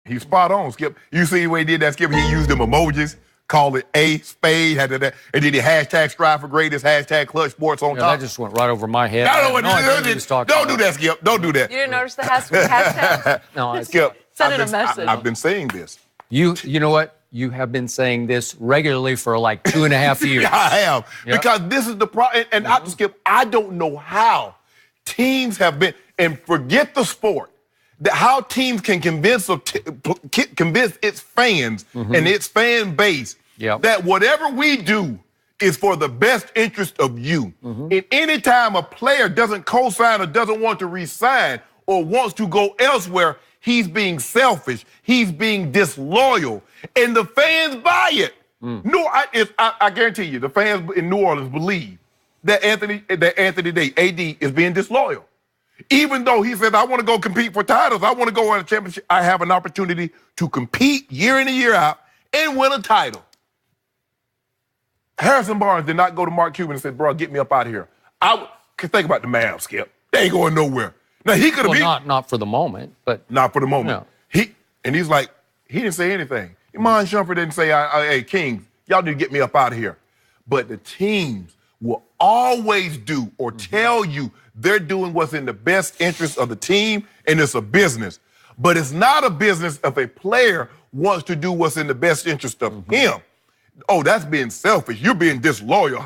He's spot on, Skip. You see the way he did that, Skip? He used them emojis, called it a spade, and then he hashtag strive for greatness, hashtag clutch sports on top. That just went right over my head. Don't do that, Skip. Don't do that. You didn't notice the hashtag? No, Skip. Send it a message. I've been saying this. You know what? You have been saying this regularly for like 2.5 years. I have. Yep. Because this is the problem. And Skip, I don't know how teams have been, and forget the sport, that how teams can convince its fans and its fan base that whatever we do is for the best interest of you. And any time a player doesn't co-sign or doesn't want to re-sign or wants to go elsewhere, he's being selfish. He's being disloyal. And the fans buy it. No, I guarantee you, the fans in New Orleans believe that Anthony Davis, AD, is being disloyal. Even though he says, I want to go compete for titles, I want to go win a championship, I have an opportunity to compete year in and year out and win a title. Harrison Barnes did not go to Mark Cuban and say, bro, get me up out of here. Think about the Mavs, Skip. They ain't going nowhere. Now, he could have not for the moment, but... Not for the moment. No. He's like, he didn't say anything. Iman Shumpert didn't say, hey, Kings, y'all need to get me up out of here. But the teams will always do or tell you they're doing what's in the best interest of the team, and it's a business. But it's not a business if a player wants to do what's in the best interest of him. Oh, that's being selfish. You're being disloyal.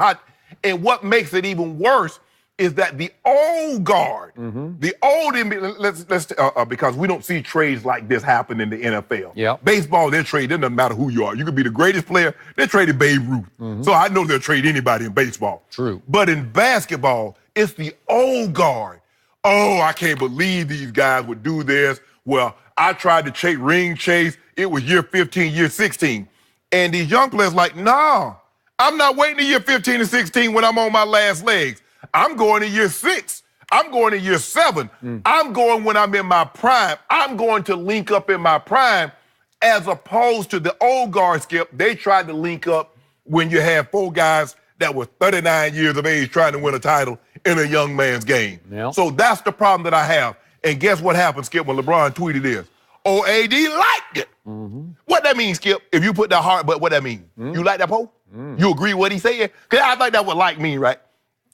And what makes it even worse is that the old guard, the old, because we don't see trades like this happen in the NFL. Yep. Baseball, they're trading. It doesn't matter who you are. You could be the greatest player. They're trading Babe Ruth. So I know they'll trade anybody in baseball. True. But in basketball, it's the old guard. Oh, I can't believe these guys would do this. Well, I tried to ring chase. It was year 15, year 16. And these young players like, no, I'm not waiting to year 15 and 16 when I'm on my last legs. I'm going to year 6. I'm going to year 7. I'm going when I'm in my prime. I'm going to link up in my prime, as opposed to the old guard, Skip. They tried to link up when you had 4 guys that were 39 years of age trying to win a title in a young man's game. Yep. So that's the problem that I have. And guess what happened, Skip, when LeBron tweeted this? Oh, AD liked it. What that mean, Skip? If you put that heart, but what that mean? You like that post? You agree with what he said? Because I think that would like mean, right?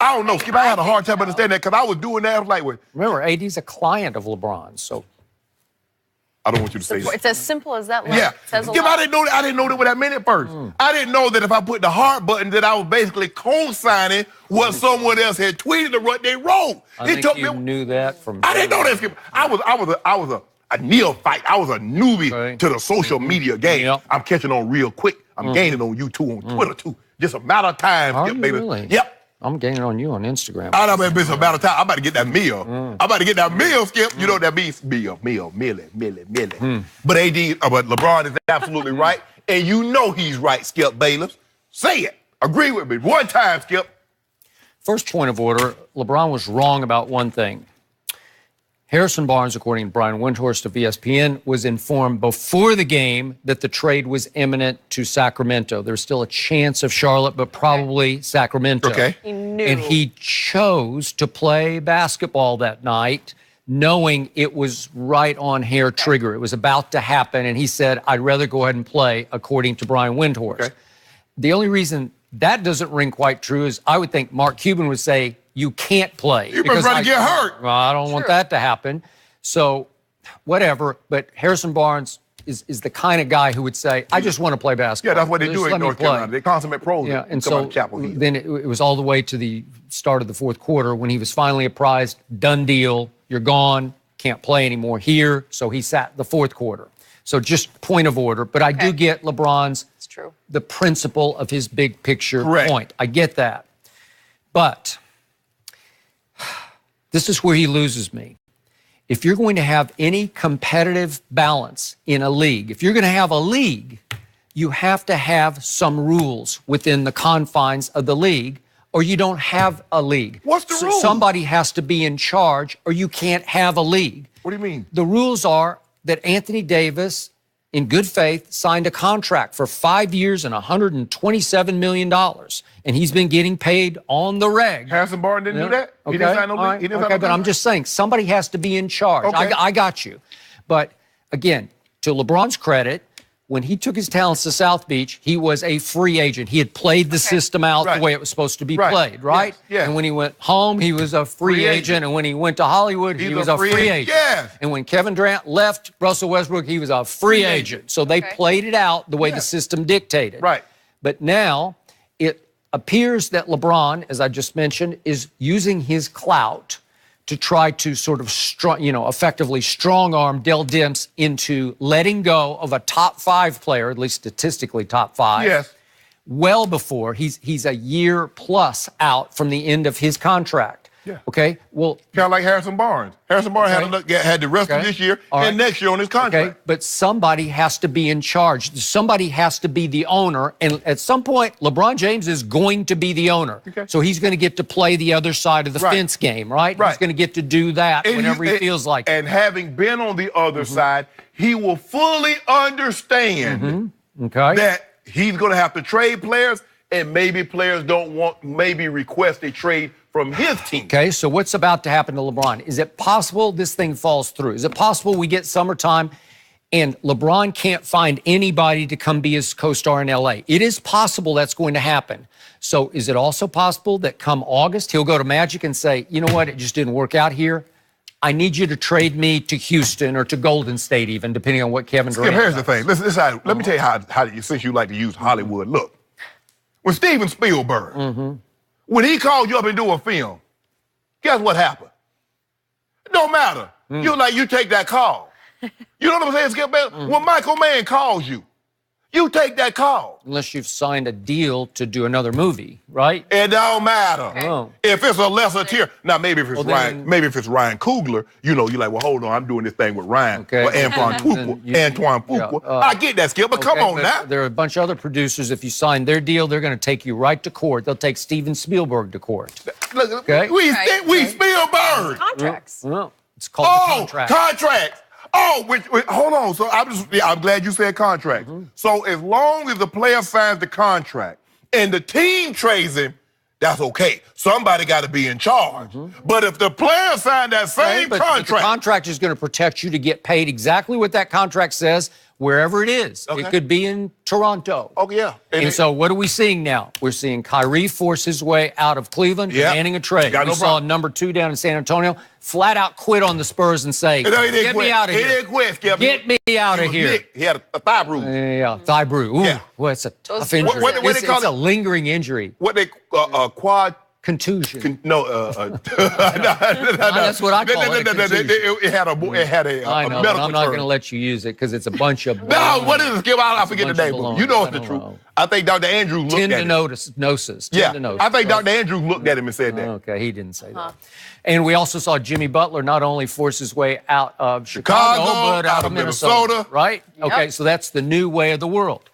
I don't know, Skip. I had a hard time understanding that because I was doing that. I was like, wait. Remember, AD's a client of LeBron, so. I don't want you to say that. It's as simple as that. Yeah. Skip, I didn't know that what that meant at first. I didn't know that if I put the heart button that I was basically co-signing what someone else had tweeted or what they wrote. I think you knew that from... I didn't know that, Skip. I was a neophyte. I was a newbie to the social media game. Yep. I'm catching on real quick. I'm gaining on you too, on Twitter too. Just a matter of time, Are Skip, you baby. really? Yep. I'm gaining on you on Instagram. I know, man, it's a matter of time. I'm about to get that meal. I'm about to get that meal, Skip. You know what that means? Meal. But but LeBron is absolutely right. And you know he's right, Skip Bayless. Say it. Agree with me. One time, Skip. First point of order, LeBron was wrong about one thing. Harrison Barnes, according to Brian Windhorst of ESPN, was informed before the game that the trade was imminent to Sacramento. There's still a chance of Charlotte, but probably Sacramento. Okay. He knew. And he chose to play basketball that night, knowing it was right on hair trigger. It was about to happen, and he said, I'd rather go ahead and play, according to Brian Windhorst. Okay. The only reason that doesn't ring quite true is I would think Mark Cuban would say, you can't play. You've been trying to get hurt. Well, I don't want that to happen. So, whatever. But Harrison Barnes is the kind of guy who would say, I just want to play basketball. Yeah, that's what they do in North Carolina. They consummate pros. Yeah, and so then it was all the way to the start of the fourth quarter when he was finally apprised, done deal, you're gone, can't play anymore here. So he sat the fourth quarter. So just point of order. But I do get LeBron's, It's true. the principle of his big picture Correct. point. I get that. But this is where he loses me. If you're going to have any competitive balance in a league, if you're going to have a league, you have to have some rules within the confines of the league, or you don't have a league. What's the rule? Somebody has to be in charge, or you can't have a league. What do you mean? The rules are that Anthony Davis, in good faith, signed a contract for 5 years and $127 million, and he's been getting paid on the reg. Harrison Barnes didn't do that? Okay, He didn't sign no all right. league? Okay, but I'm just saying, somebody has to be in charge. Okay. I got you. But again, to LeBron's credit, when he took his talents to South Beach, he was a free agent. He had played the system out the way it was supposed to be played, right? Yes. And when he went home, he was a free agent. And when he went to Hollywood, he was a free agent. Yes. And when Kevin Durant left Russell Westbrook, he was a free agent. So they played it out the way the system dictated. Right. But now it appears that LeBron, as I just mentioned, is using his clout to try to sort of, effectively strong-arm Dell Demps into letting go of a top 5 player, at least statistically top 5. Yes. Well before he's a year plus out from the end of his contract. Yeah. Okay. Well, kind of like Harrison Barnes. Harrison Barnes had the rest of this year and next year on his contract. Okay. But somebody has to be in charge. Somebody has to be the owner. And at some point, LeBron James is going to be the owner. Okay. So he's going to get to play the other side of the fence game, right? He's going to get to do that whenever he feels like it. And having been on the other side, he will fully understand that he's going to have to trade players, and maybe players maybe request a trade from his team. Okay, so what's about to happen to LeBron? Is it possible this thing falls through? Is it possible we get summertime and LeBron can't find anybody to come be his co-star in LA? It is possible that's going to happen. So is it also possible that come August, he'll go to Magic and say, you know what, it just didn't work out here. I need you to trade me to Houston or to Golden State even, depending on what Kevin Durant does. Here's the thing. Let me tell you how since you like to use Hollywood. Look, when Steven Spielberg, when he called you up and do a film, guess what happened? It don't matter. You take that call. You know what I'm saying, Skip? When Michael Mann calls you, you take that call. Unless you've signed a deal to do another movie, right? It don't matter. Oh. If it's a lesser tier. Now, maybe if it's Ryan Coogler, you're like, well, hold on, I'm doing this thing with Ryan or Antoine Fuqua. I get that, Skip, but come on now. There are a bunch of other producers. If you sign their deal, they're going to take you right to court. They'll take Steven Spielberg to court. Look, we Spielberg. Contracts. Well, it's called the contract. Contracts. Oh, hold on. So I'm glad you said contract. So as long as the player signs the contract and the team trades him, that's okay. Somebody got to be in charge. But if the player signed that same contract, the contract is going to protect you to get paid exactly what that contract says, wherever it is. It could be in Toronto. Oh, yeah. And so what are we seeing now? We're seeing Kyrie force his way out of Cleveland, demanding a trade. We saw number 2 down in San Antonio flat out quit on the Spurs and say, get me out of here. He didn't quit, Skip. Get me out of here. He had a thigh bruise. Thigh bruise. Ooh, well, it's a tough injury. It's a lingering injury. What they quad contusion. That's what I call it. It had a medical term. I'm not going to let you use it because it's a bunch of. No, what is it? Skip? I forget the name. You know it's the truth. I think Dr. Andrews looked at him. Tendinosis. Yeah, I think Dr. Andrews looked at him and said that. Okay, he didn't say that. And we also saw Jimmy Butler not only force his way out of Chicago but out of Minnesota. Right? Okay, so that's the new way of the world.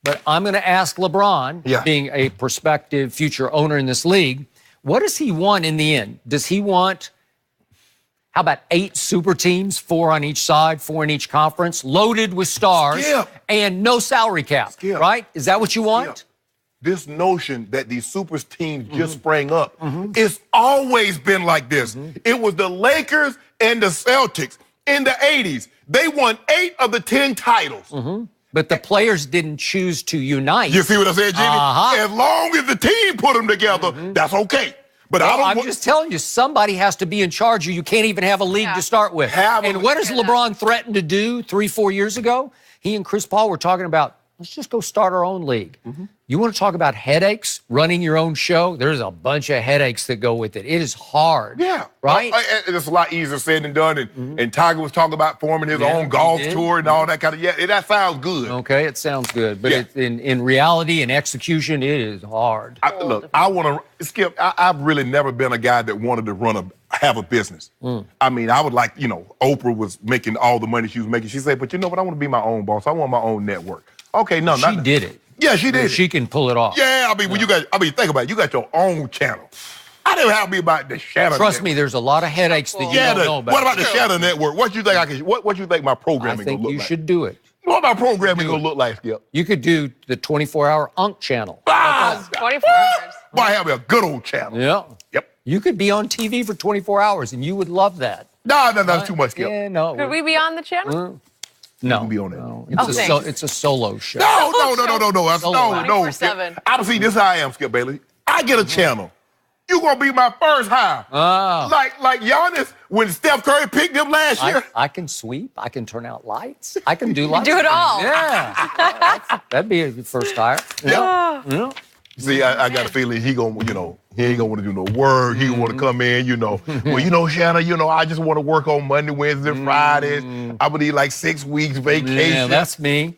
But I'm going to ask LeBron, being a prospective future owner in this league, what does he want in the end? Does he want, how about 8 super teams, 4 on each side, 4 in each conference, loaded with stars, and no salary cap, right? Is that what you want? This notion that these super teams just sprang up, it's always been like this. It was the Lakers and the Celtics in the 80s. They won 8 of the 10 titles. But the players didn't choose to unite. You see what I said, Jimmy? As long as the team put them together, that's okay. But I'm just telling you, somebody has to be in charge, or you can't even have a league to start with. And what does LeBron threaten to do 3-4 years ago? He and Chris Paul were talking about, let's just go start our own league. You want to talk about headaches, running your own show? There's a bunch of headaches that go with it. It is hard. Yeah. Right? It's a lot easier said than done. And Tiger was talking about forming his own golf tour and all that kind of, that sounds good. Okay, it sounds good. But in reality and execution, it is hard. Look, I want to, Skip, I've really never been a guy that wanted to have a business. I mean, I would like, Oprah was making all the money she was making. She said, but you know what? I want to be my own boss. I want my own network. Okay, no, she did it. Yeah, she did. She can pull it off. Yeah, I mean, when think about it. You got your own channel. I didn't have me about the Shadow Trust me, there's a lot of headaches that you don't know about. What about the Shadow Network? What you think what you think my programming gonna look like? I think you should do it. What my programming gonna look like, Skip? You could do the 24-hour Unk channel. 24 hours. Boy, have a good old channel. Yeah. Yep. You could be on TV for 24 hours, and you would love that. No, that's too much, Skip. Yeah, no. Could we be on the channel? No, can be on that. no. Oh, thanks. It's a solo show. No. That's- No. 24/7. Skip. I see this. How I am, Skip Bailey. I get a channel. You gonna be my first hire. Oh. Like Giannis when Steph Curry picked him last year. I can sweep. I can turn out lights. I can do lots. Do it of things. all. Yeah, that'd be a first hire. Yeah. Yeah. See, I got a feeling he ain't gonna want to do no work. He want to come in, Well, Shanna, I just want to work on Monday, Wednesday, Fridays. I would need like 6 weeks vacation. Yeah, that's me.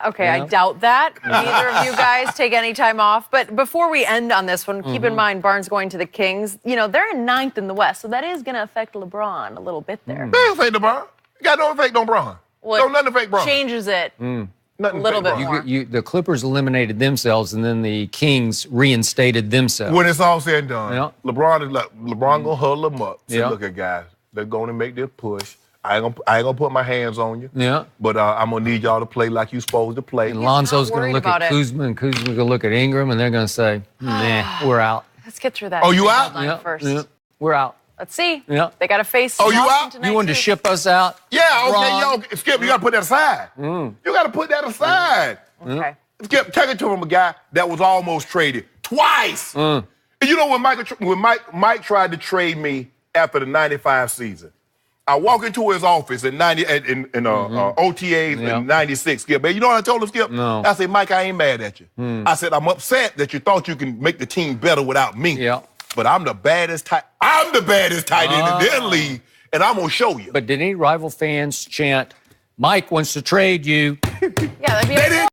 Okay, Yeah. I doubt that. Neither of you guys take any time off. But before we end on this one, keep in mind Barnes going to the Kings. They're in 9th in the West, so that is going to affect LeBron a little bit there. They affect LeBron. You got no effect on Bron. Well, No, nothing affect Bron. Changes it Nothing a little affect bit Bron. more. The Clippers eliminated themselves, and then the Kings reinstated themselves. When it's all said and done, Yeah. LeBron gonna huddle them up. Say, Yeah. look at guys, they're gonna make their push. I ain't gonna put my hands on you. Yeah. But I'm gonna need y'all to play like you supposed to play. And Lonzo's not going to worried look at about it. Kuzma, and Kuzma's going to look at Ingram, and they're going to say, nah, we're out. Let's get through that. Oh, you trade out? deadline first. Yeah, we're out. Let's see. Yeah. They got to face Oh, you Boston out? tonight, You wanted to too. ship us out? Yeah, Bron? okay, Skip, you gotta put that aside. You gotta put that aside. Okay. Skip, take it to him, a guy that was almost traded twice. And you know when Mike tried to trade me after the '95 season, I walk into his office in OTAs Yeah. in '96. Skip, man, you know what I told him, Skip? No. I said, Mike, I ain't mad at you. I said, I'm upset that you thought you can make the team better without me. Yeah. But I'm the baddest tight end in their league, and I'm gonna show you. But did any rival fans chant, Mike wants to trade you? Yeah, that'd be They didn't